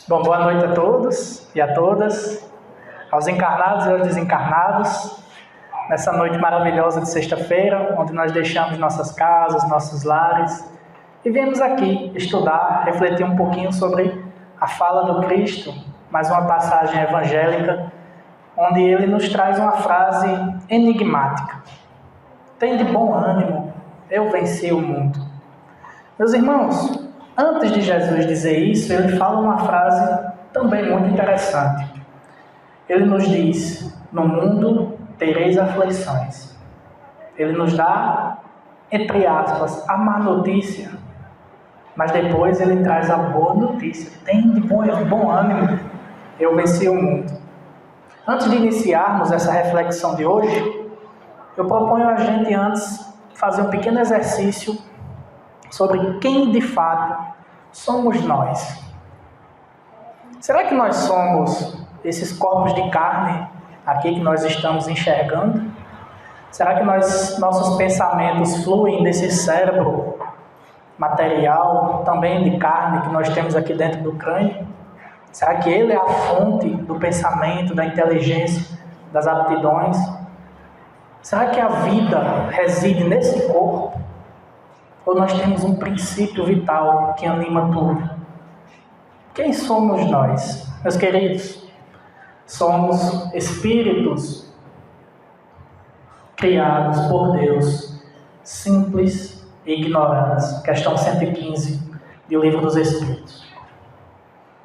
Bom, boa noite a todos e a todas, aos encarnados e aos desencarnados, nessa noite maravilhosa de sexta-feira, onde nós deixamos nossas casas, nossos lares e viemos aqui estudar, refletir um pouquinho sobre a fala do Cristo, mais uma passagem evangélica, onde ele nos traz uma frase enigmática: "Tende bom ânimo, eu venci o mundo." Meus irmãos, antes de Jesus dizer isso, ele fala uma frase também muito interessante. Ele nos diz: "No mundo tereis aflições." Ele nos dá, entre aspas, a má notícia, mas depois ele traz a boa notícia: "Tende bom ânimo, eu venci o mundo." Antes de iniciarmos essa reflexão de hoje, eu proponho a gente antes fazer um pequeno exercício sobre quem de fato somos nós. Será que nós somos esses corpos de carne aqui que nós estamos enxergando? Será que nossos pensamentos fluem desse cérebro material, também de carne, que nós temos aqui dentro do crânio? Será que ele é a fonte do pensamento, da inteligência, das aptidões? Será que a vida reside nesse corpo? Ou nós temos um princípio vital que anima tudo? Quem somos nós, meus queridos? Somos espíritos criados por Deus, simples e ignorantes. Questão 115 do Livro dos Espíritos.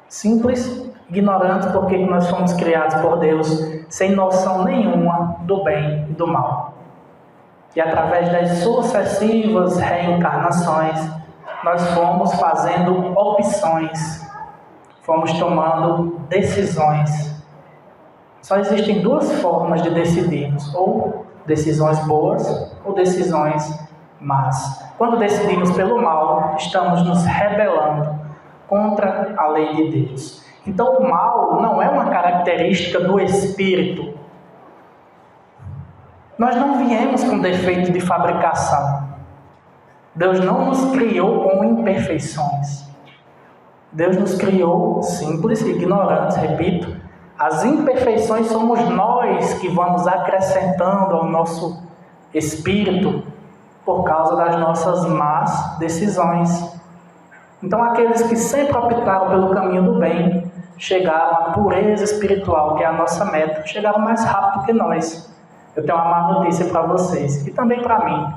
Simples, ignorantes, porque nós fomos criados por Deus sem noção nenhuma do bem e do mal. E através das sucessivas reencarnações, nós fomos fazendo opções, fomos tomando decisões. Só existem duas formas de decidirmos: ou decisões boas ou decisões más. Quando decidimos pelo mal, estamos nos rebelando contra a lei de Deus. Então o mal não é uma característica do espírito. Nós não viemos com defeito de fabricação. Deus não nos criou com imperfeições. Deus nos criou simples e ignorantes, repito. As imperfeições somos nós que vamos acrescentando ao nosso espírito por causa das nossas más decisões. Então aqueles que sempre optaram pelo caminho do bem chegaram à pureza espiritual, que é a nossa meta, chegaram mais rápido que nós. Eu tenho uma má notícia para vocês, e também para mim.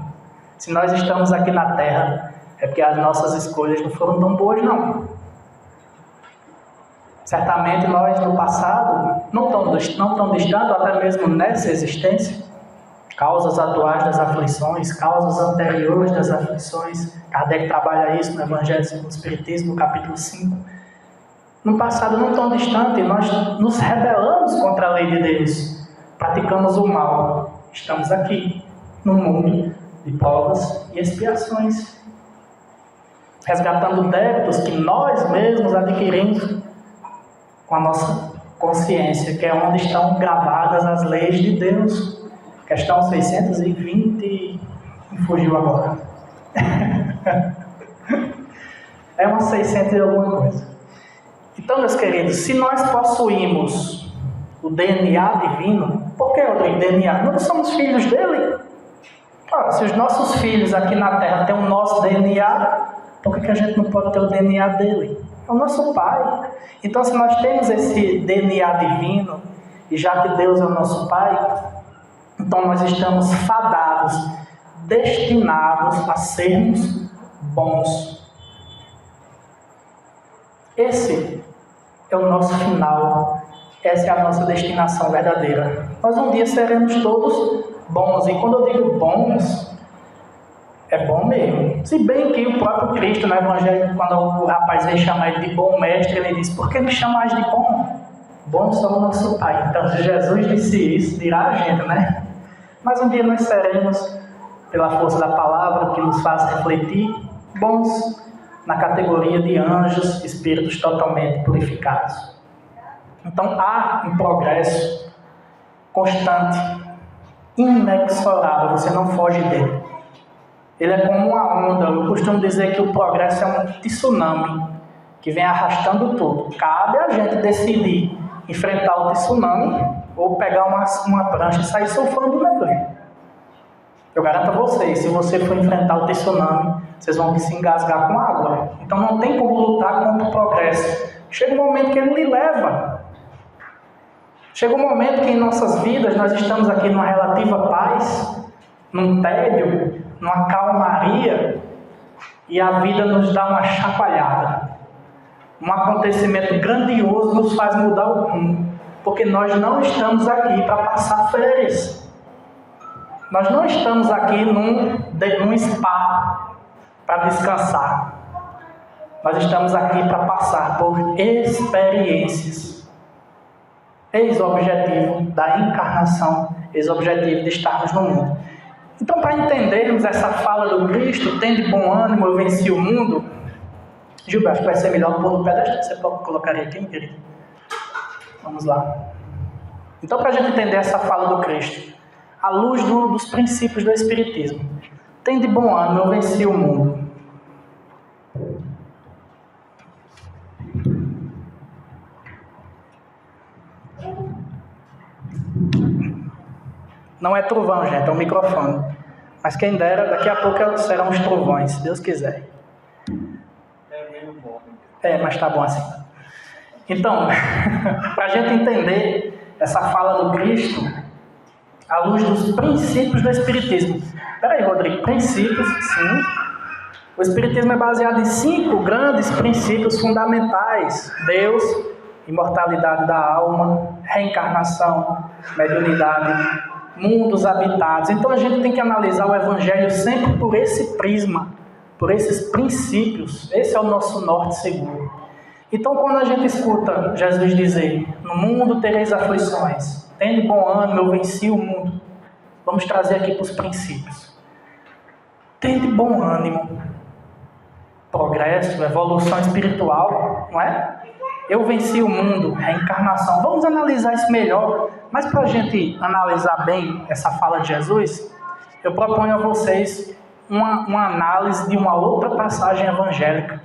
Se nós estamos aqui na Terra, é porque as nossas escolhas não foram tão boas, não. Certamente nós, no passado, não tão distante, até mesmo nessa existência, causas atuais das aflições, causas anteriores das aflições, Kardec trabalha isso no Evangelho segundo o Espiritismo, no capítulo 5. No passado não tão distante, nós nos rebelamos contra a lei de Deus, praticamos o mal. Estamos aqui, no mundo de provas e expiações, resgatando débitos que nós mesmos adquirimos com a nossa consciência, que é onde estão gravadas as leis de Deus. Questão 620, me fugiu agora. É uma 600 e alguma coisa. Então, meus queridos, se nós possuímos o DNA divino, por que o DNA? Nós somos filhos dele. Ora, se os nossos filhos aqui na Terra têm o nosso DNA, por que a gente não pode ter o DNA dele? É o nosso Pai. Então, se nós temos esse DNA divino, e já que Deus é o nosso Pai, então nós estamos fadados, destinados a sermos bons. Esse é o nosso final, essa é a nossa destinação verdadeira. Nós um dia seremos todos bons, e quando eu digo bons, é bom mesmo. Se bem que o próprio Cristo no Evangelho, quando o rapaz veio chamar ele de bom mestre, ele disse: "Por que me chamais de bom? Bom só o nosso Pai." Então, se Jesus disse isso, dirá a gente, né? Mas um dia nós seremos, pela força da palavra que nos faz refletir, bons na categoria de anjos, espíritos totalmente purificados. Então há um progresso constante, inexorável, você não foge dele. Ele é como uma onda. Eu costumo dizer que o progresso é um tsunami que vem arrastando tudo. Cabe a gente decidir enfrentar o tsunami ou pegar uma prancha e sair surfando nele. Eu garanto a vocês, se você for enfrentar o tsunami, vocês vão se engasgar com água. Então não tem como lutar contra o progresso. Chega um momento que ele lhe leva. Chega um momento que em nossas vidas nós estamos aqui numa relativa paz, num tédio, numa calmaria, e a vida nos dá uma chacoalhada. Um acontecimento grandioso nos faz mudar o rumo, porque nós não estamos aqui para passar férias. Nós não estamos aqui num spa para descansar. Nós estamos aqui para passar por experiências. Eis o objetivo da encarnação, eis o objetivo de estarmos no mundo. Então, para entendermos essa fala do Cristo, tende bom ânimo, eu venci o mundo. Gilberto, acho que vai ser melhor pôr no pedestal. Você pode colocar aqui, meu querido? Vamos lá. Então, para a gente entender essa fala do Cristo, à luz dos princípios do Espiritismo, tende bom ânimo, eu venci o mundo. Não é trovão, gente, é um microfone. Mas quem dera, daqui a pouco serão os trovões, se Deus quiser. Mas tá bom assim. Então, para a gente entender essa fala do Cristo, à luz dos princípios do Espiritismo. Espera aí, Rodrigo, princípios, sim. O Espiritismo é baseado em 5 grandes princípios fundamentais: Deus, imortalidade da alma, reencarnação, mediunidade, mundos habitados. Então a gente tem que analisar o Evangelho sempre por esse prisma, por esses princípios. Esse é o nosso norte seguro. Então quando a gente escuta Jesus dizer: no mundo tereis aflições, tende bom ânimo, eu venci o mundo. Vamos trazer aqui para os princípios. Tende bom ânimo. Progresso, evolução espiritual, não é? Eu venci o mundo, reencarnação. Vamos analisar isso melhor. Mas para a gente analisar bem essa fala de Jesus, eu proponho a vocês uma análise de uma outra passagem evangélica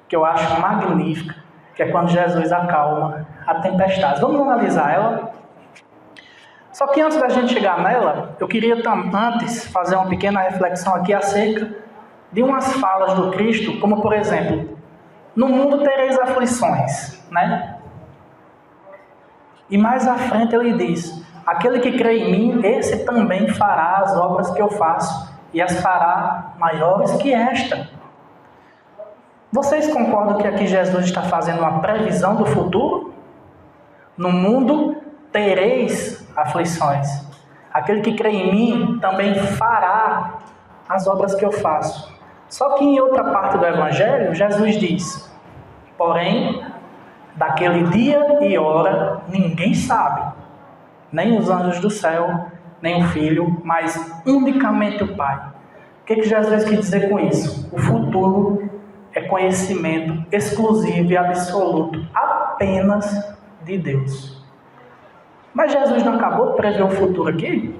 que eu acho magnífica, que é quando Jesus acalma a tempestade. Vamos analisar ela? Só que antes da gente chegar nela, eu queria antes fazer uma pequena reflexão aqui acerca de umas falas do Cristo, como por exemplo, no mundo tereis aflições, né? E mais à frente ele diz: aquele que crê em mim, esse também fará as obras que eu faço, e as fará maiores que esta. Vocês concordam que aqui Jesus está fazendo uma previsão do futuro? No mundo tereis aflições. Aquele que crê em mim também fará as obras que eu faço. Só que em outra parte do Evangelho, Jesus diz: porém, daquele dia e hora ninguém sabe, nem os anjos do céu, nem o Filho, mas unicamente o Pai. O que Jesus quis dizer com isso? O futuro é conhecimento exclusivo e absoluto apenas de Deus. Mas Jesus não acabou de prever o futuro aqui?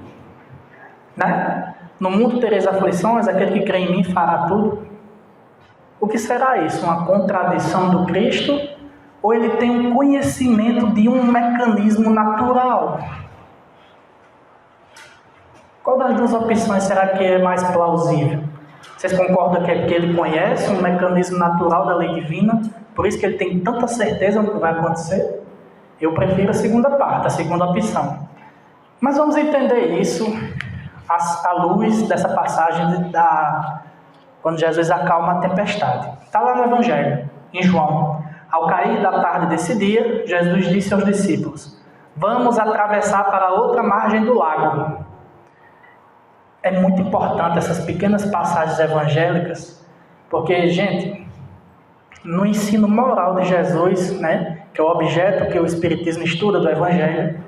Né? No mundo tereis aflições, aquele que crê em mim fará tudo. O que será isso? Uma contradição do Cristo? Ou ele tem um conhecimento de um mecanismo natural? Qual das duas opções será que é mais plausível? Vocês concordam que é porque ele conhece um mecanismo natural da lei divina, por isso que ele tem tanta certeza do que vai acontecer? Eu prefiro a segunda parte, a segunda opção. Mas vamos entender isso à luz dessa passagem quando Jesus acalma a tempestade. Está lá no Evangelho, em João. Ao cair da tarde desse dia, Jesus disse aos discípulos: vamos atravessar para a outra margem do lago. É muito importante essas pequenas passagens evangélicas, porque, gente, no ensino moral de Jesus, né, que é o objeto que o Espiritismo estuda do Evangelho,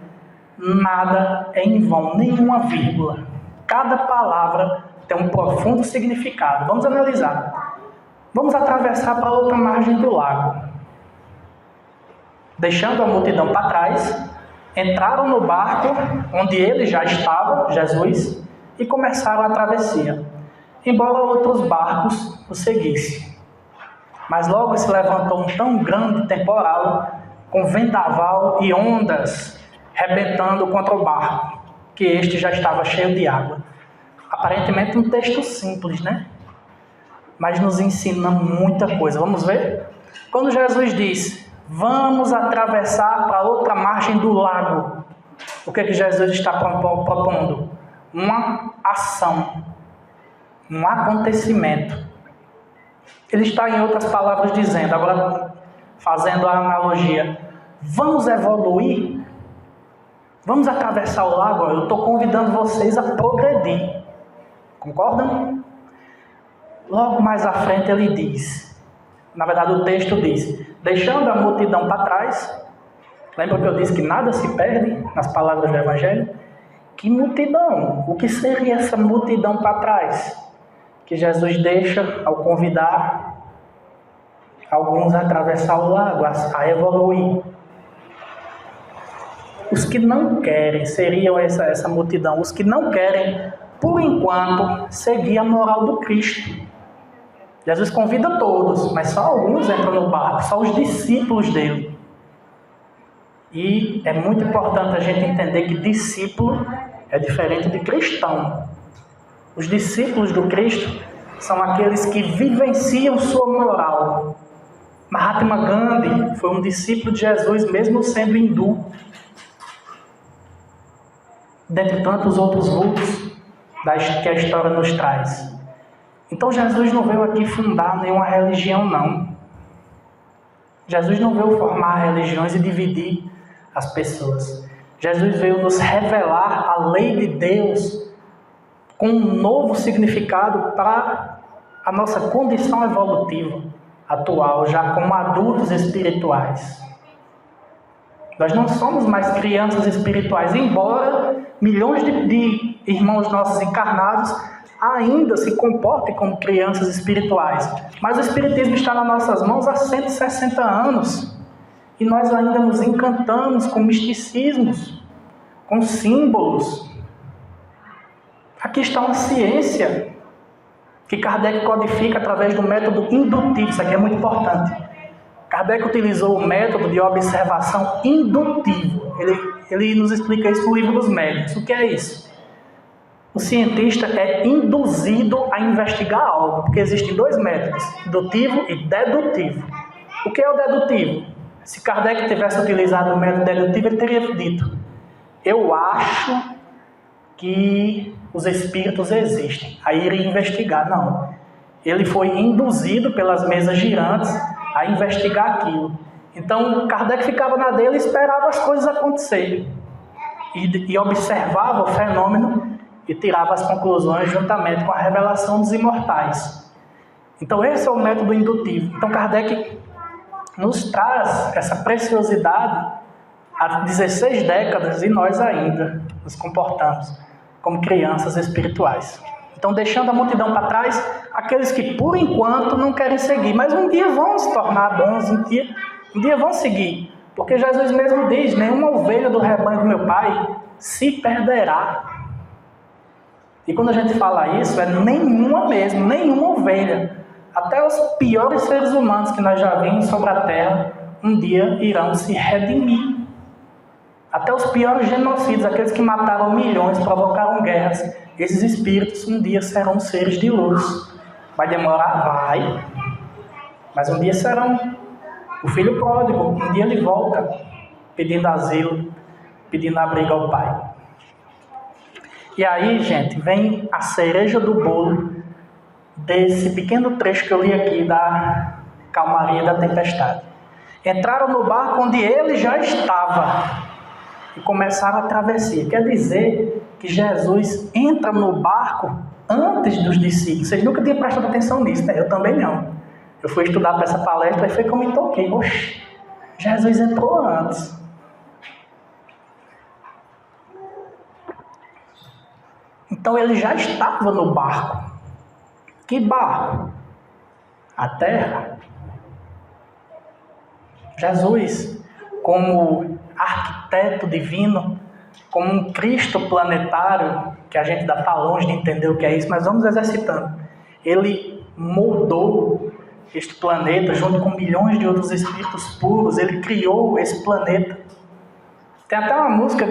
nada é em vão, nenhuma vírgula. Cada palavra tem um profundo significado. Vamos analisar. Vamos atravessar para a outra margem do lago. Deixando a multidão para trás, entraram no barco onde ele já estava, Jesus, e começaram a travessia, embora outros barcos o seguissem. Mas logo se levantou um tão grande temporal, com vendaval e ondas rebentando contra o barco, que este já estava cheio de água. Aparentemente um texto simples, né? Mas nos ensina muita coisa. Vamos ver? Quando Jesus disse, vamos atravessar para outra margem do lago, o que Jesus está propondo? Uma ação, um acontecimento. Ele está, em outras palavras, dizendo, agora fazendo a analogia, vamos evoluir, vamos atravessar o lago, eu estou convidando vocês a progredir. Concordam? Logo mais à frente ele diz, na verdade o texto diz, deixando a multidão para trás, lembra que eu disse que nada se perde nas palavras do Evangelho? Que multidão? O que seria essa multidão para trás? Que Jesus deixa ao convidar alguns a atravessar o lago, a evoluir. Os que não querem, seriam essa multidão, os que não querem, por enquanto, seguir a moral do Cristo. Jesus convida todos, mas só alguns entram no barco, só os discípulos dele. E é muito importante a gente entender que discípulo é diferente de cristão. Os discípulos do Cristo são aqueles que vivenciam sua moral. Mahatma Gandhi foi um discípulo de Jesus, mesmo sendo hindu. Dentre tantos outros vultos que a história nos traz. Então Jesus não veio aqui fundar nenhuma religião, não. Jesus não veio formar religiões e dividir as pessoas. Jesus veio nos revelar a lei de Deus com um novo significado para a nossa condição evolutiva atual, já como adultos espirituais. Nós não somos mais crianças espirituais, embora milhões de irmãos nossos encarnados ainda se comportem como crianças espirituais. Mas o Espiritismo está nas nossas mãos há 160 anos. E nós ainda nos encantamos com misticismos, com símbolos. Aqui está uma ciência que Kardec codifica através do método indutivo. Isso aqui é muito importante. Kardec utilizou o método de observação indutivo. Ele nos explica isso no Livro dos Médiuns. O que é isso? O cientista é induzido a investigar algo, porque existem dois métodos, indutivo e dedutivo. O que é o dedutivo? Se Kardec tivesse utilizado o método dedutivo, ele teria dito, eu acho que os espíritos existem. Aí iria investigar. Não. Ele foi induzido pelas mesas girantes a investigar aquilo. Então, Kardec ficava na dele e esperava as coisas acontecerem. E observava o fenômeno e tirava as conclusões juntamente com a revelação dos imortais. Então, esse é o método indutivo. Então, Kardec nos traz essa preciosidade há 16 décadas e nós ainda nos comportamos como crianças espirituais. Então, deixando a multidão para trás, aqueles que por enquanto não querem seguir, mas um dia vão se tornar bons, um dia vão seguir. Porque Jesus mesmo diz, nenhuma ovelha do rebanho do meu Pai se perderá. E quando a gente fala isso, é nenhuma mesmo, nenhuma ovelha. Até os piores seres humanos que nós já vimos sobre a terra, um dia irão se redimir. Até os piores genocídios, aqueles que mataram milhões, provocaram guerras, esses espíritos um dia serão seres de luz. Vai demorar? Vai. Mas um dia serão. O filho pródigo, um dia ele volta, pedindo asilo, pedindo abrigo ao pai. E aí, gente, vem a cereja do bolo desse pequeno trecho que eu li aqui da calmaria da tempestade. Entraram no barco onde ele já estava e começaram a travessia. Quer dizer que Jesus entra no barco antes dos discípulos. Vocês nunca tinham prestado atenção nisso, né? Eu também não. Eu fui estudar para essa palestra e foi que eu me toquei. Oxe, Jesus entrou antes. Então ele já estava no barco. Que barco? A terra. Jesus, como arquiteto divino, como um Cristo planetário, que a gente ainda está longe de entender o que é isso, mas vamos exercitando. Ele moldou este planeta, junto com milhões de outros espíritos puros, ele criou esse planeta. Tem até uma música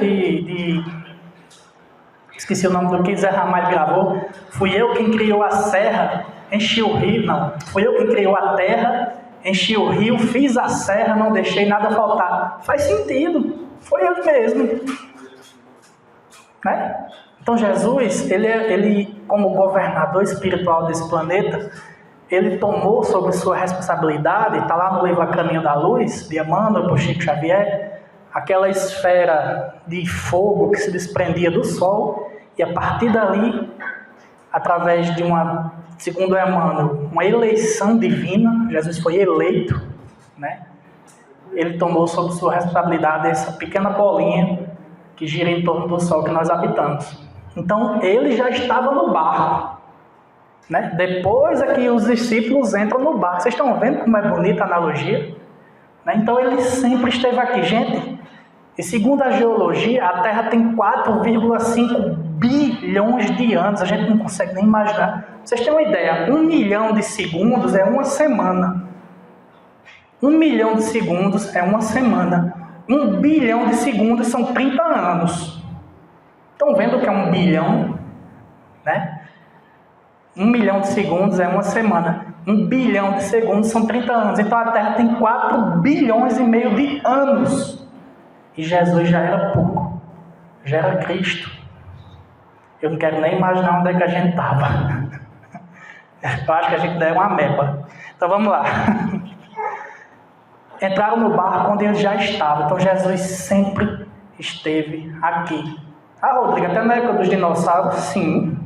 esqueci o nome do que Zé Ramalho gravou. Fui eu quem criou a serra, enchi o rio, não. Fui eu quem criou a terra, enchi o rio, fiz a serra, não deixei nada faltar. Faz sentido, foi ele mesmo. Né? Então Jesus, ele como governador espiritual desse planeta, ele tomou sobre sua responsabilidade, está lá no livro A Caminho da Luz, de Emmanuel, por Chico Xavier, aquela esfera de fogo que se desprendia do Sol, e a partir dali, através de uma, segundo Emmanuel, uma eleição divina, Jesus foi eleito, né? Ele tomou sob sua responsabilidade essa pequena bolinha que gira em torno do Sol que nós habitamos. Então, ele já estava no barco, né? Depois é que os discípulos entram no barco. Vocês estão vendo como é bonita a analogia? Né? Então, ele sempre esteve aqui. Gente, e segundo a geologia, a Terra tem 4,5 bilhões de anos. A gente não consegue nem imaginar. Vocês têm uma ideia, 1 milhão de segundos é uma semana. 1 milhão de segundos é uma semana. 1 bilhão de segundos são 30 anos. Estão vendo o que é 1 bilhão? Né? 1 milhão de segundos é uma semana. 1 bilhão de segundos são 30 anos. Então a Terra tem 4 bilhões e meio de anos. E Jesus já era pouco. Já era Cristo. Eu não quero nem imaginar onde é que a gente estava. Eu acho que a gente deu uma ameba. Então vamos lá. Entraram no barco onde ele já estava. Então Jesus sempre esteve aqui. Ah, Rodrigo, até na época dos dinossauros, sim.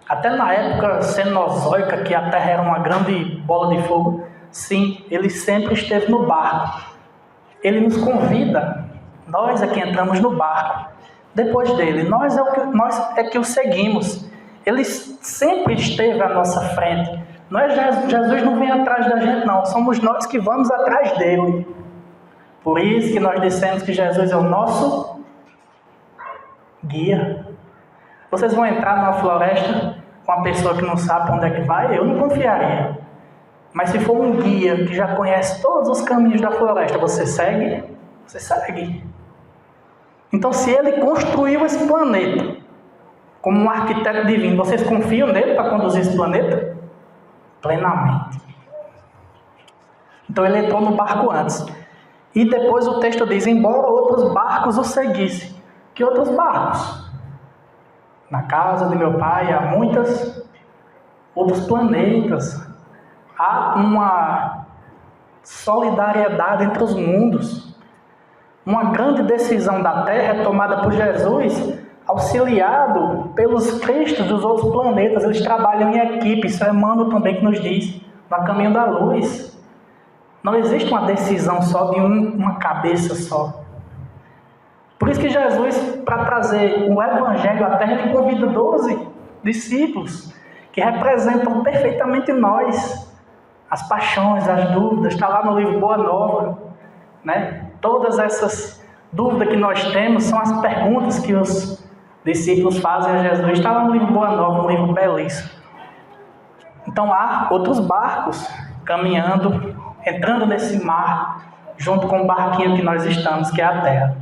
Até na época cenozoica, que a Terra era uma grande bola de fogo, sim, ele sempre esteve no barco. Ele nos convida, nós é que entramos no barco. Depois dele, nós é que o seguimos. Ele sempre esteve à nossa frente. Jesus não vem atrás da gente, não. Somos nós que vamos atrás dele. Por isso que nós dissemos que Jesus é o nosso guia. Vocês vão entrar numa floresta com uma pessoa que não sabe para onde é que vai? Eu não confiaria. Mas se for um guia que já conhece todos os caminhos da floresta, você segue? Você segue. Então, se ele construiu esse planeta como um arquiteto divino, vocês confiam nele para conduzir esse planeta? Plenamente. Então ele entrou no barco antes. E depois o texto diz, embora outros barcos o seguissem. Que outros barcos? Na casa de meu pai há muitos outros planetas. Há uma solidariedade entre os mundos. Uma grande decisão da Terra é tomada por Jesus, auxiliado pelos cristos dos outros planetas. Eles trabalham em equipe. Isso é Emmanuel também que nos diz, no Caminho da Luz. Não existe uma decisão só de uma cabeça só. Por isso que Jesus, para trazer o Evangelho à Terra, ele convida 12 discípulos, que representam perfeitamente nós. As paixões, as dúvidas, está lá no livro Boa Nova. Né? Todas essas dúvidas que nós temos são as perguntas que os discípulos fazem a Jesus. Está lá no livro Boa Nova, um livro belíssimo. Então há outros barcos caminhando, entrando nesse mar, junto com o barquinho que nós estamos, que é a Terra.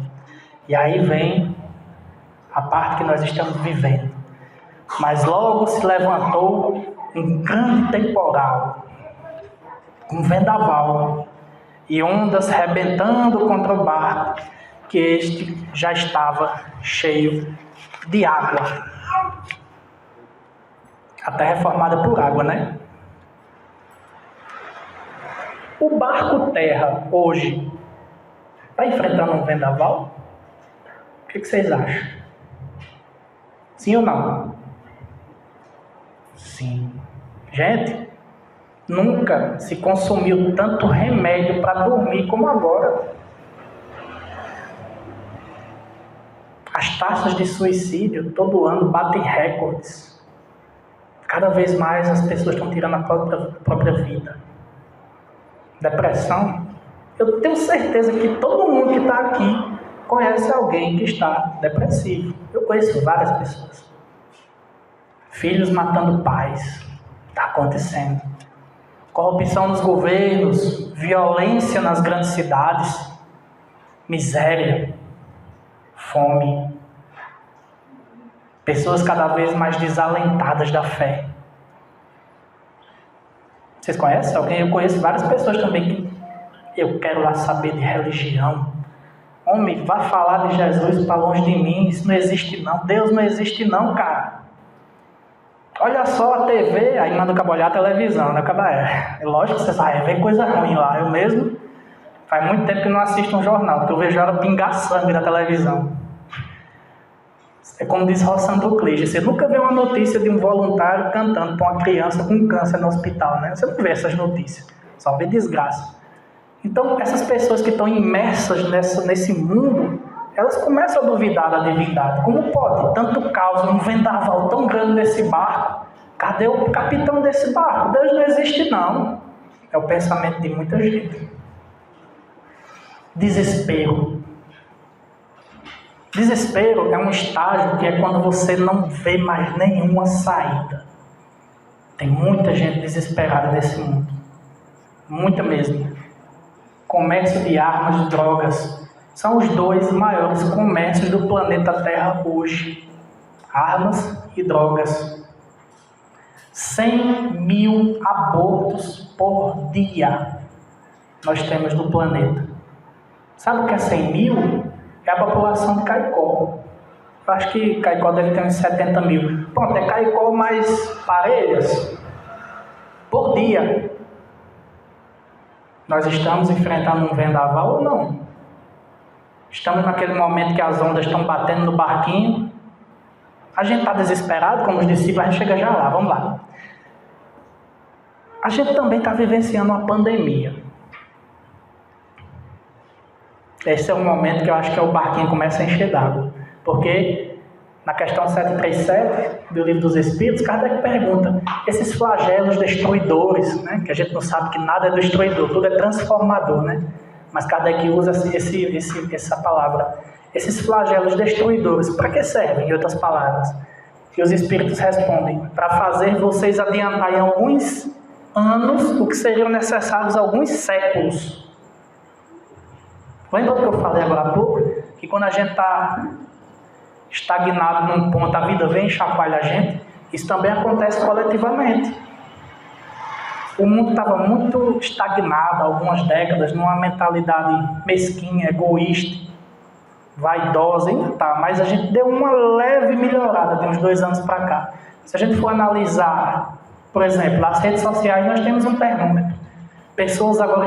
E aí vem a parte que nós estamos vivendo. Mas logo se levantou um grande temporal, um vendaval, e ondas rebentando contra o barco, que este já estava cheio de água. A Terra é formada por água, né? O barco Terra, hoje, está enfrentando um vendaval? O que vocês acham? Sim ou não? Sim. Gente, nunca se consumiu tanto remédio para dormir como agora. As taxas de suicídio todo ano batem recordes. Cada vez mais as pessoas estão tirando a própria vida. Depressão. Eu tenho certeza que todo mundo que está aqui conhece alguém que está depressivo. Eu conheço várias pessoas. Filhos matando pais. Está acontecendo. corrupção nos governos, violência nas grandes cidades, miséria, fome, pessoas cada vez mais desalentadas da fé. Vocês conhecem alguém? Eu conheço várias pessoas também que eu quero lá saber de religião. Homem, vá falar de Jesus para longe de mim, isso não existe não. Deus não existe não, cara. Olha só a TV, aí manda olhar a televisão, né? É lógico que você vai ver coisa ruim lá. Eu mesmo, faz muito tempo que não assisto um jornal, porque eu vejo a hora pingar sangue na televisão. É como diz Rossandro Clige, você nunca vê uma notícia de um voluntário cantando para uma criança com câncer no hospital, né? Você não vê essas notícias, só vê desgraça. Então, essas pessoas que estão imersas nesse mundo, elas começam a duvidar da divindade. Como pode? Tanto caos, um vendaval tão grande nesse barco. Cadê o capitão desse barco? Deus não existe não. É o pensamento de muita gente. Desespero. Desespero é um estágio que é quando você não vê mais nenhuma saída. Tem muita gente desesperada nesse mundo. Muita mesmo. Comércio de armas e drogas são os dois maiores comércios do planeta Terra hoje. Armas e drogas. 100 mil abortos por dia nós temos no planeta. Sabe o que é 100 mil? É a população de Caicó. Eu acho que Caicó deve ter uns 70 mil. Pronto, é Caicó mais parelhas por dia. Nós estamos enfrentando um vendaval ou não? Estamos naquele momento que as ondas estão batendo no barquinho. A gente está desesperado, como os discípulos, a gente chega já lá, vamos lá. A gente também está vivenciando uma pandemia. Esse é um momento que eu acho que o barquinho começa a encher d'água. Porque na questão 737 do Livro dos Espíritos, Kardec pergunta, esses flagelos destruidores, né, que a gente não sabe que nada é destruidor, tudo é transformador, né? Mas Kardec usa essa palavra. Esses flagelos destruidores, para que servem, em outras palavras? E os Espíritos respondem, para fazer vocês adiantarem alguns anos o que seriam necessários alguns séculos. Lembra do que eu falei agora há pouco? Que quando a gente está estagnado num ponto, a vida vem e chacoalha a gente. Isso também acontece coletivamente. O mundo estava muito estagnado há algumas décadas, numa mentalidade mesquinha, egoísta, vaidosa, ainda está, mas a gente deu uma leve melhorada de uns 2 anos para cá. Se a gente for analisar, por exemplo, nas redes sociais nós temos um termômetro. Pessoas agora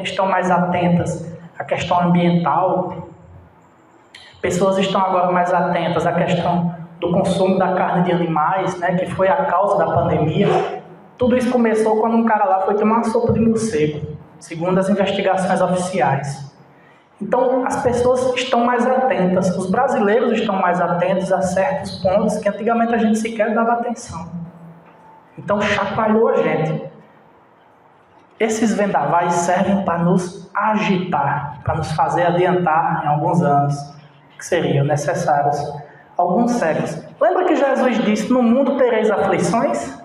estão mais atentas à questão ambiental. Pessoas estão agora mais atentas à questão do consumo da carne de animais, né, que foi a causa da pandemia. Tudo isso começou quando um cara lá foi tomar uma sopa de morcego, segundo as investigações oficiais. Então, as pessoas estão mais atentas, os brasileiros estão mais atentos a certos pontos que antigamente a gente sequer dava atenção. Então, chacoalhou a gente. Esses vendavais servem para nos agitar, para nos fazer adiantar em alguns anos, que seriam necessários alguns séculos. Lembra que Jesus disse, no mundo tereis aflições?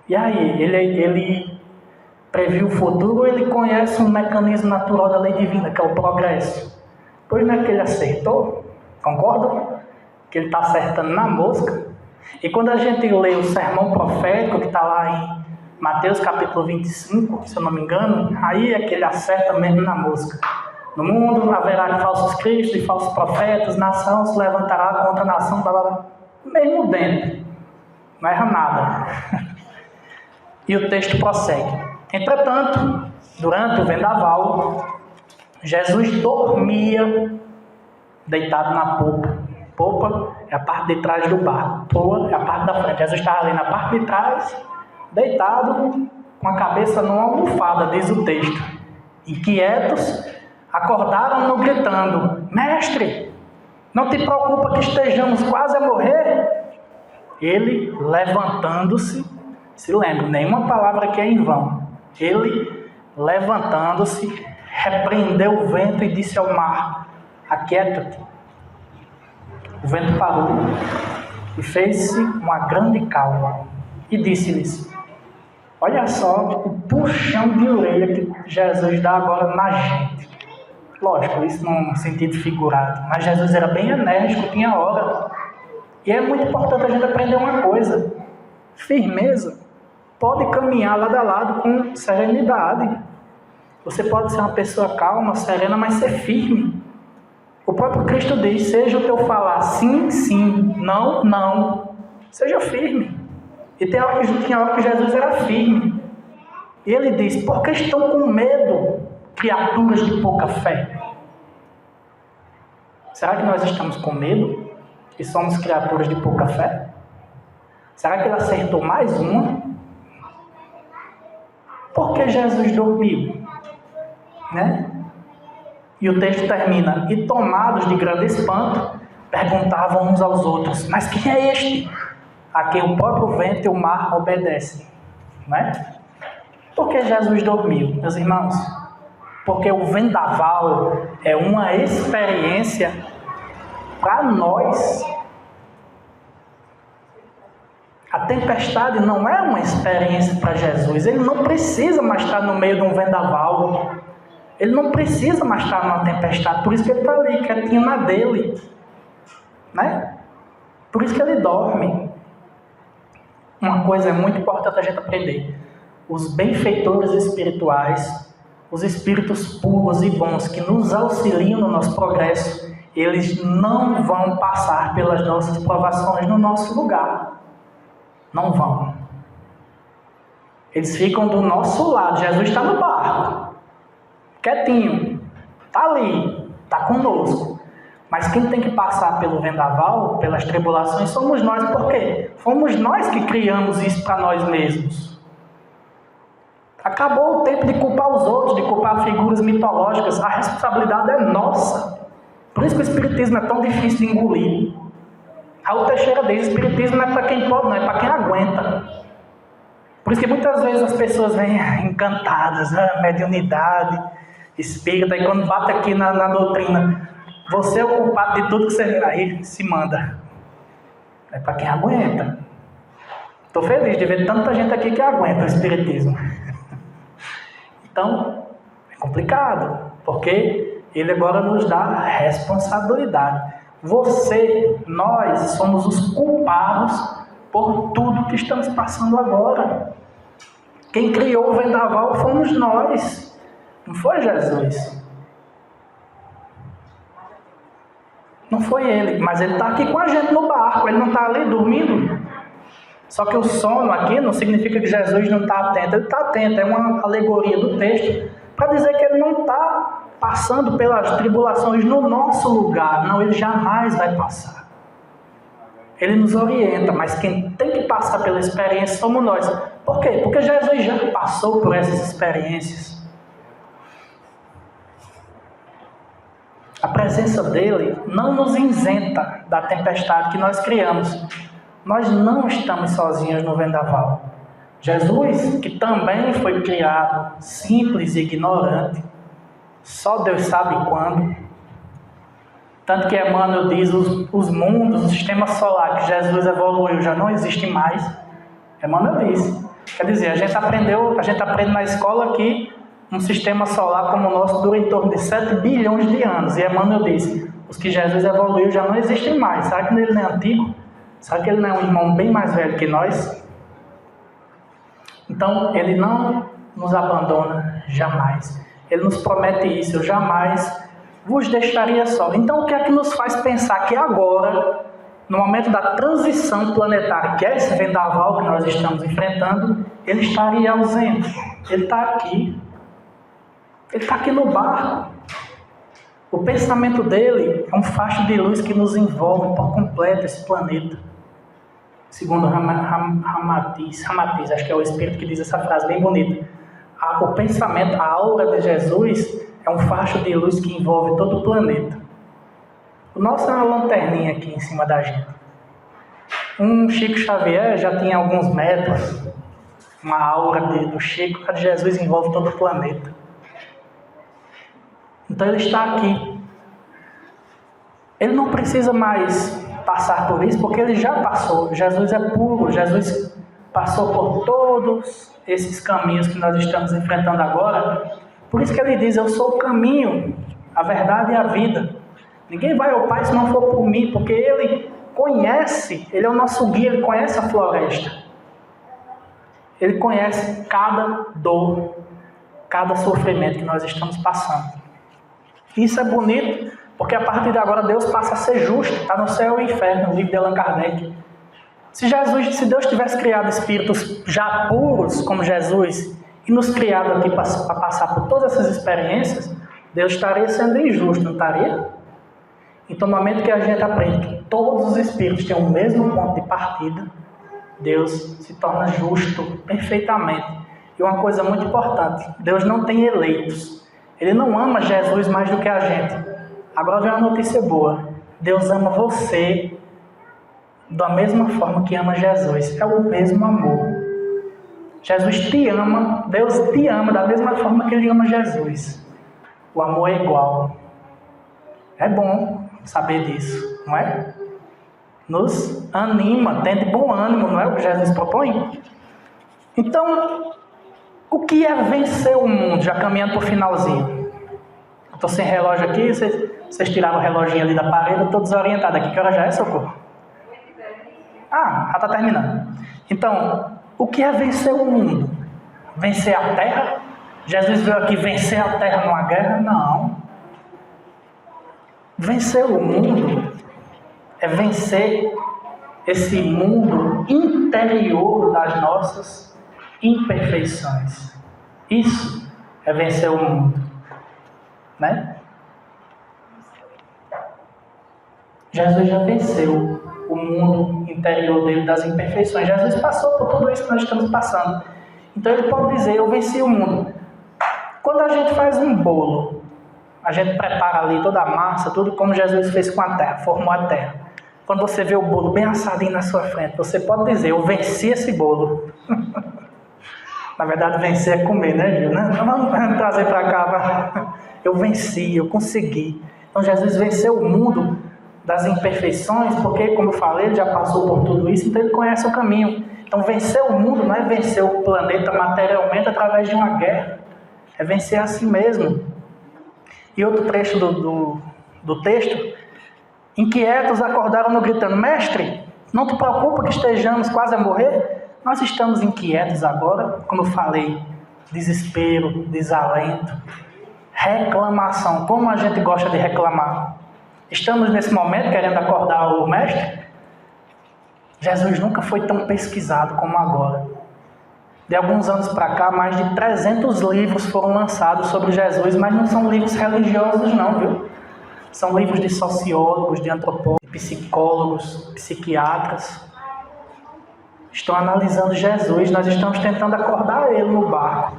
E aí, ele previu o futuro ou ele conhece um mecanismo natural da lei divina, que é o progresso? Pois não é que ele acertou? Concordam? Que ele está acertando na mosca. E quando a gente lê o sermão profético, que está lá em Mateus capítulo 25, se eu não me engano, aí é que ele acerta mesmo na mosca. No mundo haverá falsos cristos e falsos profetas, nação se levantará contra nação, blá, blá, blá. Mesmo dentro. Não erra nada. E o texto prossegue. Entretanto, durante o vendaval, Jesus dormia deitado na popa. Popa é a parte de trás do barco. Proa é a parte da frente. Jesus estava ali na parte de trás, deitado, com a cabeça numa almofada, diz o texto. Inquietos, acordaram-no gritando, mestre, não te preocupa que estejamos quase a morrer? Ele, levantando-se, se lembra, nenhuma palavra aqui é em vão. Ele, levantando-se, repreendeu o vento e disse ao mar, aquieta-te. O vento parou e fez-se uma grande calma. E disse-lhes, Olha só o puxão de orelha que Jesus dá agora na gente. Lógico, isso num sentido figurado, mas Jesus era bem enérgico, tinha hora. E é muito importante a gente aprender uma coisa: firmeza pode caminhar lado a lado com serenidade. Você pode ser uma pessoa calma, serena, mas ser firme. O próprio Cristo diz: seja o teu falar sim, sim, não, não. Seja firme. E tinha hora que Jesus era firme. E ele diz: por que estão com medo, criaturas de pouca fé? Será que nós estamos com medo e somos criaturas de pouca fé? Será que ele acertou mais uma? Por que Jesus dormiu? Né? E o texto termina: e tomados de grande espanto, perguntavam uns aos outros: mas quem é este a quem o próprio vento e o mar obedecem? Né? Por que Jesus dormiu, meus irmãos? Porque o vendaval é uma experiência para nós. A tempestade não é uma experiência para Jesus. Ele não precisa mais estar no meio de um vendaval. Ele não precisa mais estar numa tempestade. Por isso que ele está ali, quietinho na dele. Né? Por isso que ele dorme. Uma coisa é muito importante a gente aprender: os benfeitores espirituais, os espíritos puros e bons que nos auxiliam no nosso progresso, eles não vão passar pelas nossas provações no nosso lugar. Não vão. Eles ficam do nosso lado. Jesus está no barco, quietinho, está ali, está conosco. Mas quem tem que passar pelo vendaval, pelas tribulações, somos nós. Por quê? Fomos nós que criamos isso para nós mesmos. Acabou o tempo de culpar os outros, de culpar figuras mitológicas. A responsabilidade é nossa. Por isso que o Espiritismo é tão difícil de engolir. Raul Teixeira diz: o Espiritismo não é para quem pode, não, é para quem aguenta. Por isso que muitas vezes as pessoas vêm encantadas, mediunidade, espírita, e quando bate aqui na doutrina, você é o culpado de tudo que você aí se manda. É para quem aguenta. Estou feliz de ver tanta gente aqui que aguenta o Espiritismo. Então, é complicado, porque ele agora nos dá responsabilidade. Você, nós somos os culpados por tudo que estamos passando agora. Quem criou o vendaval fomos nós, não foi Jesus. Não foi ele, mas ele está aqui com a gente no barco, ele não está ali dormindo. Só que o sono aqui não significa que Jesus não está atento, ele está atento, é uma alegoria do texto, para dizer que ele não está passando pelas tribulações no nosso lugar. Não, ele jamais vai passar. Ele nos orienta, mas quem tem que passar pela experiência somos nós. Por quê? Porque Jesus já passou por essas experiências. A presença dele não nos isenta da tempestade que nós criamos. Nós não estamos sozinhos no vendaval. Jesus, que também foi criado simples e ignorante, só Deus sabe quando. Tanto que Emmanuel diz: os mundos, o sistema solar que Jesus evoluiu já não existe mais. Emmanuel diz. Quer dizer, a gente aprende na escola que um sistema solar como o nosso dura em torno de 7 bilhões de anos. E Emmanuel diz: os que Jesus evoluiu já não existem mais. Será que ele não é antigo? Será que ele não é um irmão bem mais velho que nós? Então, ele não nos abandona jamais. Ele nos promete isso: eu jamais vos deixaria só. Então, o que é que nos faz pensar que agora, no momento da transição planetária, que é esse vendaval que nós estamos enfrentando, ele estaria ausente? Ele está aqui. Ele está aqui no barco. O pensamento dele é um facho de luz que nos envolve por completo esse planeta. Segundo Ramatiz, acho que é o Espírito que diz essa frase bem bonita. O pensamento, a aura de Jesus é um facho de luz que envolve todo o planeta. O nosso é uma lanterninha aqui em cima da gente. Um Chico Xavier já tinha alguns metros. Uma aura do Chico, a de Jesus envolve todo o planeta. Então ele está aqui. Ele não precisa mais passar por isso, porque ele já passou. Jesus é puro, Jesus passou por todos esses caminhos que nós estamos enfrentando agora. Por isso que ele diz, eu sou o caminho, a verdade e a vida. Ninguém vai ao Pai se não for por mim, porque ele conhece, ele é o nosso guia, ele conhece a floresta. Ele conhece cada dor, cada sofrimento que nós estamos passando. Isso é bonito, porque a partir de agora Deus passa a ser justo, está no céu e inferno, no livro de Allan Kardec. Se Deus tivesse criado espíritos já puros como Jesus e nos criado aqui para passar por todas essas experiências, Deus estaria sendo injusto, não estaria? Então, no momento que a gente aprende que todos os espíritos têm o mesmo ponto de partida, Deus se torna justo perfeitamente. E uma coisa muito importante, Deus não tem eleitos. Ele não ama Jesus mais do que a gente. Agora vem uma notícia boa. Deus ama você da mesma forma que ama Jesus. É o mesmo amor. Jesus te ama, Deus te ama da mesma forma que Ele ama Jesus. O amor é igual. É bom saber disso, não é? Nos anima, tem de bom ânimo, não é o que Jesus propõe? Então, o que é vencer o mundo? Já caminhando para o finalzinho. Estou sem relógio aqui, vocês tiraram o reloginho ali da parede, eu estou desorientado aqui. Que hora já é, socorro? Ah, já está terminando. Então, o que é vencer o mundo? Vencer a terra? Jesus veio aqui vencer a terra numa guerra? Não. Vencer o mundo é vencer esse mundo interior das nossas imperfeições. Isso é vencer o mundo, né? Jesus já venceu o mundo interior dele das imperfeições. Jesus passou por tudo isso que nós estamos passando. Então ele pode dizer, eu venci o mundo. Quando a gente faz um bolo, a gente prepara ali toda a massa, tudo como Jesus fez com a terra, formou a terra. Quando você vê o bolo bem assadinho na sua frente, você pode dizer, eu venci esse bolo. Na verdade, vencer é comer, né, Gil? Não trazer para cá. Eu venci, eu consegui. Então, Jesus venceu o mundo das imperfeições, porque, como eu falei, ele já passou por tudo isso, então ele conhece o caminho. Então, vencer o mundo não é vencer o planeta materialmente através de uma guerra. É vencer a si mesmo. E outro trecho do texto, inquietos acordaram gritando, mestre, não te preocupa que estejamos quase a morrer? Nós estamos inquietos agora, como eu falei, desespero, desalento, reclamação. Como a gente gosta de reclamar? Estamos nesse momento querendo acordar o mestre? Jesus nunca foi tão pesquisado como agora. De alguns anos para cá, mais de 300 livros foram lançados sobre Jesus, mas não são livros religiosos não, viu? São livros de sociólogos, de antropólogos, de psicólogos, psiquiatras. Estão analisando Jesus, nós estamos tentando acordar ele no barco.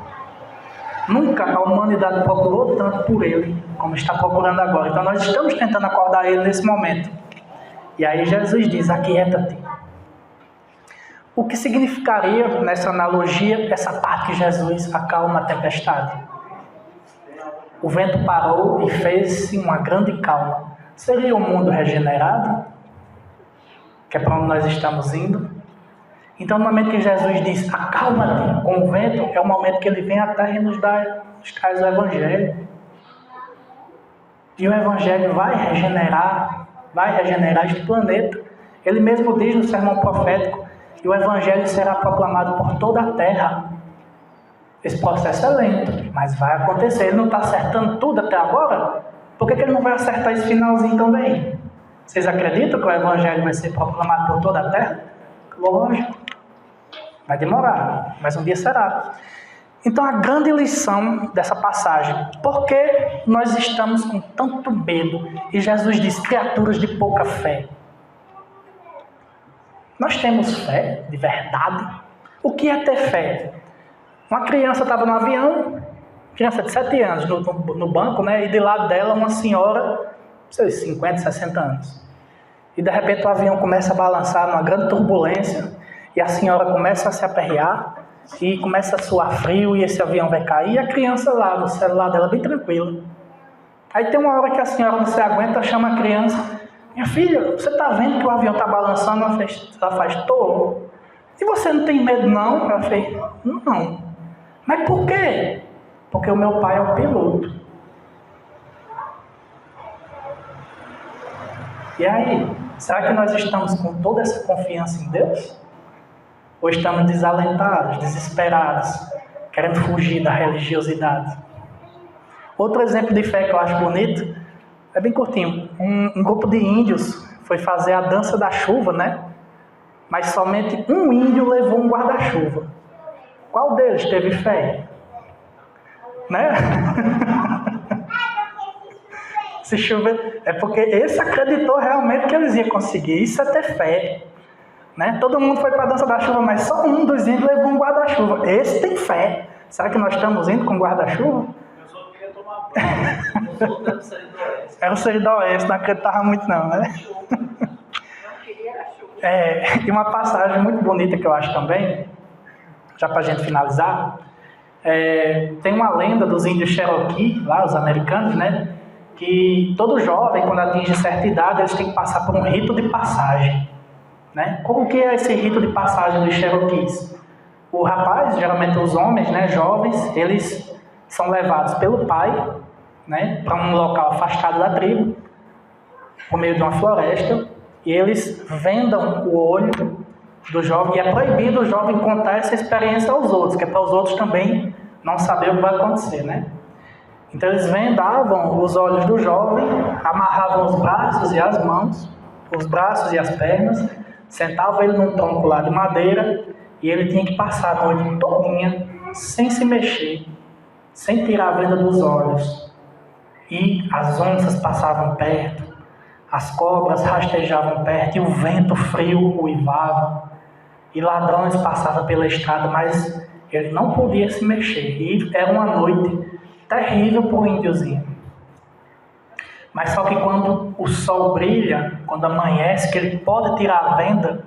Nunca a humanidade procurou tanto por ele, como está procurando agora. Então nós estamos tentando acordar ele nesse momento. E aí Jesus diz, aquieta-te. O que significaria, nessa analogia, essa parte que Jesus acalma a tempestade? O vento parou e fez-se uma grande calma. Seria um mundo regenerado? Que é para onde nós estamos indo? Então, no momento que Jesus diz, acalma-te com o vento, é o momento que ele vem à terra e nos traz o Evangelho. E o Evangelho vai regenerar este planeta. Ele mesmo diz no sermão profético, e o Evangelho será proclamado por toda a terra. Esse processo é lento, mas vai acontecer. Ele não está acertando tudo até agora? Por que ele não vai acertar esse finalzinho também? Vocês acreditam que o Evangelho vai ser proclamado por toda a terra? Lógico. Vai demorar, mas um dia será. Então a grande lição dessa passagem, por que nós estamos com tanto medo? E Jesus diz, criaturas de pouca fé. Nós temos fé de verdade? O que é ter fé? Uma criança estava no avião, criança de 7 anos no banco, né? E de lado dela uma senhora, não sei, 50, 60 anos. E de repente o avião começa a balançar numa grande turbulência e a senhora começa a se aperrear e começa a suar frio e esse avião vai cair e a criança lá no celular dela bem tranquila. Aí tem uma hora que a senhora não se aguenta, chama a criança, minha filha, você está vendo que o avião está balançando? Ela faz, tô. E você não tem medo não? Eu falei, não. Mas por quê? Porque o meu pai é o piloto. E aí, será que nós estamos com toda essa confiança em Deus? Ou estamos desalentados, desesperados, querendo fugir da religiosidade? Outro exemplo de fé que eu acho bonito, é bem curtinho. Um grupo de índios foi fazer a dança da chuva, né? Mas somente um índio levou um guarda-chuva. Qual deles teve fé? Né? Se chover, é porque esse acreditou realmente que eles iam conseguir. Isso é ter fé. Né? Todo mundo foi para a dança da chuva, mas só um dos índios levou um guarda-chuva. Esse tem fé. Será que nós estamos indo com guarda-chuva? Eu só queria tomar banho. Os outros eram Seridóense. Era o Seridóense, não acreditava muito não, né? E uma passagem muito bonita que eu acho também, já para a gente finalizar, tem uma lenda dos índios Cherokee, lá, os americanos, né? Que todo jovem, quando atinge certa idade, eles têm que passar por um rito de passagem. Né? Como que é esse rito de passagem dos Cherokees? O rapaz, geralmente os homens, né, jovens, eles são levados pelo pai, né, para um local afastado da tribo, por meio de uma floresta, e eles vendam o olho do jovem, e é proibido o jovem contar essa experiência aos outros, que é para os outros também não saber o que vai acontecer, né? Então eles vendavam os olhos do jovem, amarravam os braços e as mãos, os braços e as pernas, sentavam ele num tronco lá de madeira, e ele tinha que passar a noite todinha, sem se mexer, sem tirar a venda dos olhos. E as onças passavam perto, as cobras rastejavam perto, e o vento frio uivava, e ladrões passavam pela estrada, mas ele não podia se mexer. E era uma noite terrível para o índiozinho. Mas só que quando o sol brilha, quando amanhece, que ele pode tirar a venda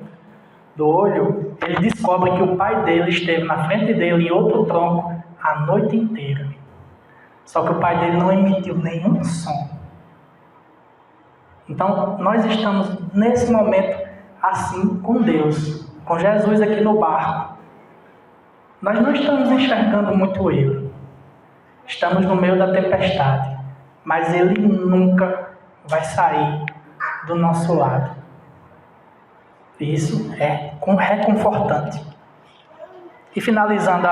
do olho, ele descobre que o pai dele esteve na frente dele em outro tronco a noite inteira. Só que o pai dele não emitiu nenhum som. Então, nós estamos nesse momento assim com Deus, com Jesus aqui no barco. Nós não estamos enxergando muito Ele. Estamos no meio da tempestade, mas Ele nunca vai sair do nosso lado. Isso é reconfortante. E finalizando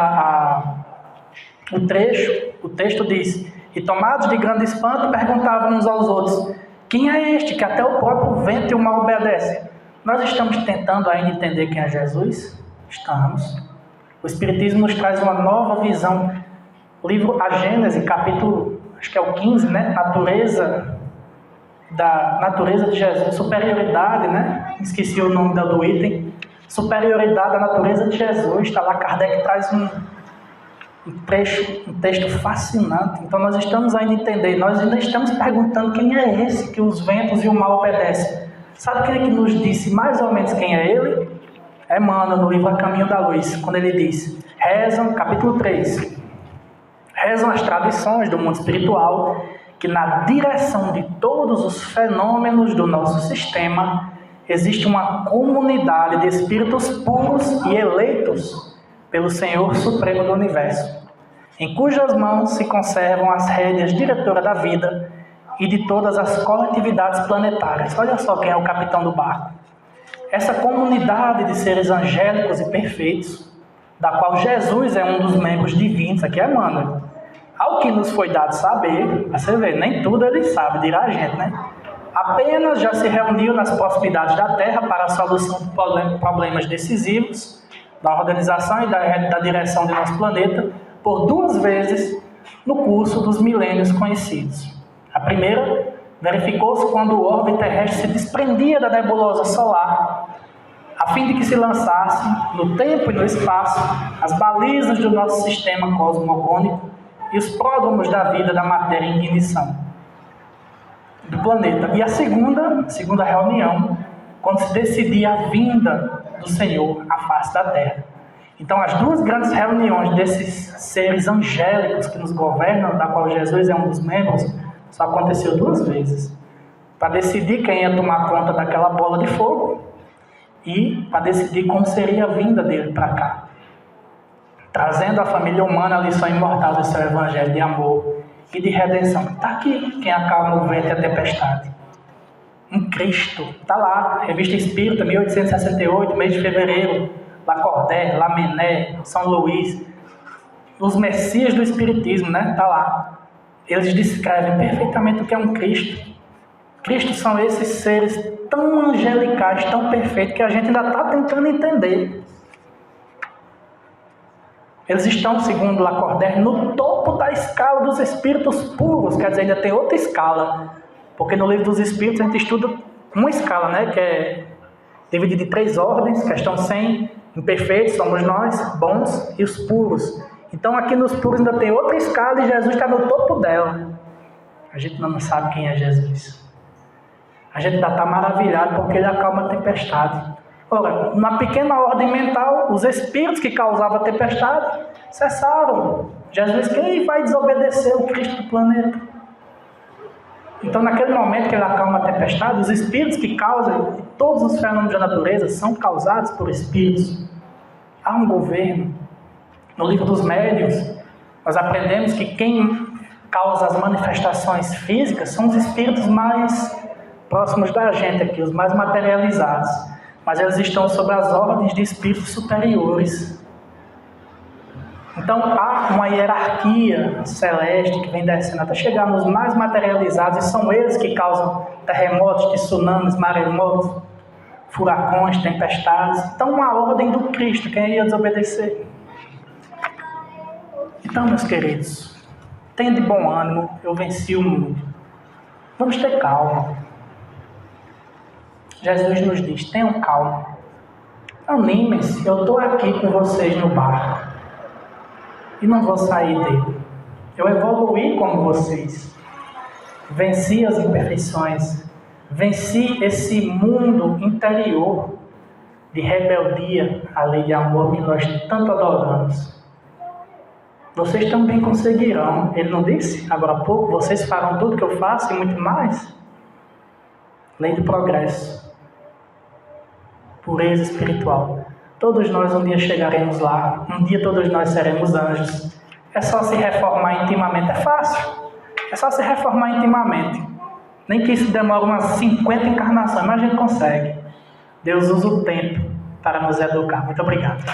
o texto diz: e tomados de grande espanto, perguntavam uns aos outros: quem é este que até o próprio vento e o mar obedecem? Nós estamos tentando ainda entender quem é Jesus? Estamos. O Espiritismo nos traz uma nova visão. O livro A Gênese, capítulo, acho que é o 15, né? Natureza de Jesus, superioridade, né? Esqueci o nome do item. Superioridade da natureza de Jesus. Está lá, Kardec traz um texto fascinante. Então nós estamos ainda entendendo, nós ainda estamos perguntando quem é esse que os ventos e o mar obedecem. Sabe quem é que nos disse mais ou menos quem é ele? Emmanuel, no livro A Caminho da Luz, quando ele diz, rezam, capítulo 3, rezam as tradições do mundo espiritual que na direção de todos os fenômenos do nosso sistema existe uma comunidade de espíritos puros e eleitos pelo Senhor Supremo do Universo, em cujas mãos se conservam as rédeas diretoras da vida e de todas as coletividades planetárias. Olha só quem é o capitão do barco. Essa comunidade de seres angélicos e perfeitos, da qual Jesus é um dos membros divinos, aqui é Emmanuel. Ao que nos foi dado saber, você vê, nem tudo ele sabe, dirá a gente, né? Apenas já se reuniu nas proximidades da Terra para a solução de problemas decisivos da organização e da direção de nosso planeta por 2 vezes no curso dos milênios conhecidos. A primeira verificou-se quando o orbe terrestre se desprendia da nebulosa solar, a fim de que se lançasse no tempo e no espaço as balizas do nosso sistema cosmogônico e os pródromos da vida da matéria em ignição do planeta. E a segunda reunião, quando se decidia a vinda do Senhor à face da Terra. Então, as 2 grandes reuniões desses seres angélicos que nos governam, da qual Jesus é um dos membros, só aconteceu 2 vezes. Para decidir quem ia tomar conta daquela bola de fogo e para decidir como seria a vinda dele para cá, trazendo à família humana a lição imortal do seu evangelho de amor e de redenção. Está aqui quem acalma o vento e a tempestade. Um Cristo. Está lá, Revista Espírita, 1868, mês de fevereiro, Lacordaire, Lamennais, São Luís, os Messias do Espiritismo, né? Está lá. Eles descrevem perfeitamente o que é um Cristo. Cristo são esses seres tão angelicais, tão perfeitos, que a gente ainda está tentando entender. Eles estão, segundo Lacordaire, no topo da escala dos espíritos puros, quer dizer, ainda tem outra escala, porque no livro dos espíritos a gente estuda uma escala, né, que é dividida em 3 ordens, questão 100, imperfeitos somos nós, bons e os puros. Então aqui nos puros ainda tem outra escala e Jesus está no topo dela. A gente não sabe quem é Jesus. A gente ainda está maravilhado porque ele acalma a tempestade. Ora, na pequena ordem mental, os espíritos que causavam a tempestade cessaram. Jesus, quem vai desobedecer o Cristo do planeta? Então, naquele momento que ele acalma a tempestade, os espíritos que causam, todos os fenômenos da natureza são causados por espíritos. Há um governo. No livro dos médiuns, nós aprendemos que quem causa as manifestações físicas são os espíritos mais próximos da gente aqui, os mais materializados. Mas eles estão sob as ordens de espíritos superiores. Então há uma hierarquia celeste que vem descendo até chegar nos mais materializados, e são eles que causam terremotos, tsunamis, maremotos, furacões, tempestades. Então uma ordem do Cristo, quem ia desobedecer? Então, meus queridos, tenha de bom ânimo, eu venci o mundo. Vamos ter calma. Jesus nos diz, tenham calma. Animem-se, eu estou aqui com vocês no barco. E não vou sair dele. Eu evoluí como vocês. Venci as imperfeições. Venci esse mundo interior de rebeldia à lei de amor que nós tanto adoramos. Vocês também conseguirão. Ele não disse agora há pouco, vocês farão tudo que eu faço e muito mais? Lei do progresso. Pureza espiritual. Todos nós um dia chegaremos lá. Um dia todos nós seremos anjos. É só se reformar intimamente. É fácil. É só se reformar intimamente. Nem que isso demore umas 50 encarnações, mas a gente consegue. Deus usa o tempo para nos educar. Muito obrigado.